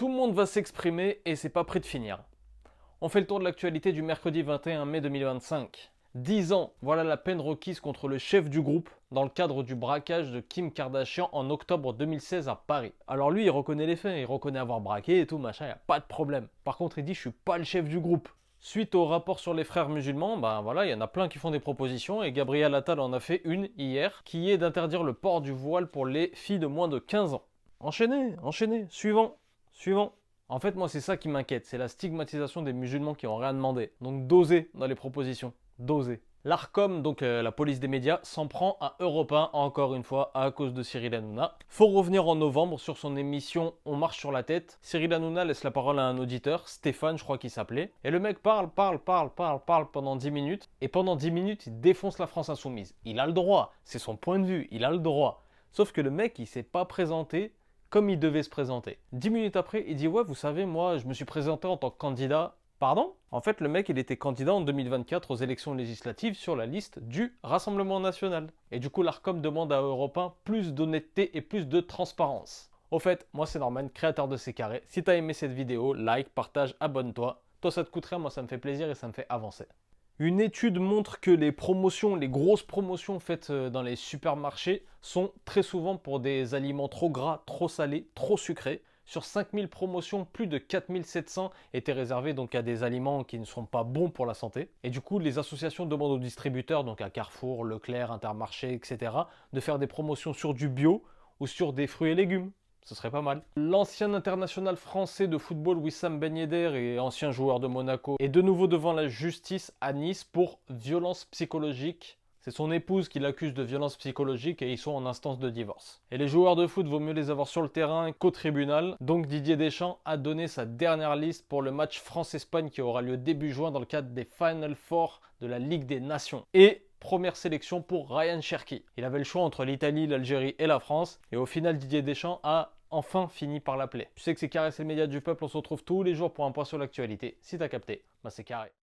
Tout le monde va s'exprimer et c'est pas prêt de finir. On fait le tour de l'actualité du mercredi 21 mai 2025. 10 ans, voilà la peine requise contre le chef du groupe dans le cadre du braquage de Kim Kardashian en octobre 2016 à Paris. Alors lui, il reconnaît les faits, il reconnaît avoir braqué et tout, machin, y a pas de problème. Par contre, il dit je suis pas le chef du groupe. Suite au rapport sur les frères musulmans, ben voilà, il y en a plein qui font des propositions et Gabriel Attal en a fait une hier, qui est d'interdire le port du voile pour les filles de moins de 15 ans. Enchaînez, suivant. En fait, moi, c'est ça qui m'inquiète, c'est la stigmatisation des musulmans qui n'ont rien demandé. Donc, dosez dans les propositions, dosez. L'Arcom, donc la police des médias, s'en prend à Europe 1, encore une fois, à cause de Cyril Hanouna. Faut revenir en novembre sur son émission On marche sur la tête. Cyril Hanouna laisse la parole à un auditeur, Stéphane, je crois qu'il s'appelait. Et le mec parle pendant 10 minutes. Et pendant 10 minutes, il défonce la France insoumise. Il a le droit, c'est son point de vue, il a le droit. Sauf que le mec, il s'est pas présenté comme il devait se présenter. 10 minutes après, il dit « Ouais, vous savez, moi, je me suis présenté en tant que candidat. » Pardon? En fait, le mec, il était candidat en 2024 aux élections législatives sur la liste du Rassemblement National. Et du coup, l'Arcom demande à Europe 1 plus d'honnêteté et plus de transparence. Au fait, moi, c'est Norman, créateur de C'est Carré. Si t'as aimé cette vidéo, like, partage, abonne-toi. Toi, ça te coûte rien, moi, ça me fait plaisir et ça me fait avancer. Une étude montre que les promotions, les grosses promotions faites dans les supermarchés sont très souvent pour des aliments trop gras, trop salés, trop sucrés. Sur 5000 promotions, plus de 4700 étaient réservées donc à des aliments qui ne sont pas bons pour la santé. Et du coup, les associations demandent aux distributeurs, donc à Carrefour, Leclerc, Intermarché, etc., de faire des promotions sur du bio ou sur des fruits et légumes. Ce serait pas mal. L'ancien international français de football Wissam Ben Yedder et ancien joueur de Monaco est de nouveau devant la justice à Nice pour violence psychologique. C'est son épouse qui l'accuse de violence psychologique et ils sont en instance de divorce. Et les joueurs de foot, vaut mieux les avoir sur le terrain qu'au tribunal. Donc Didier Deschamps a donné sa dernière liste pour le match France-Espagne qui aura lieu début juin dans le cadre des Final Four de la Ligue des Nations. Et première sélection pour Ryan Cherki. Il avait le choix entre l'Italie, l'Algérie et la France. Et au final, Didier Deschamps a enfin fini par l'appeler. Tu sais que c'est Carré, c'est le média du peuple. On se retrouve tous les jours pour un point sur l'actualité. Si t'as capté, bah c'est Carré.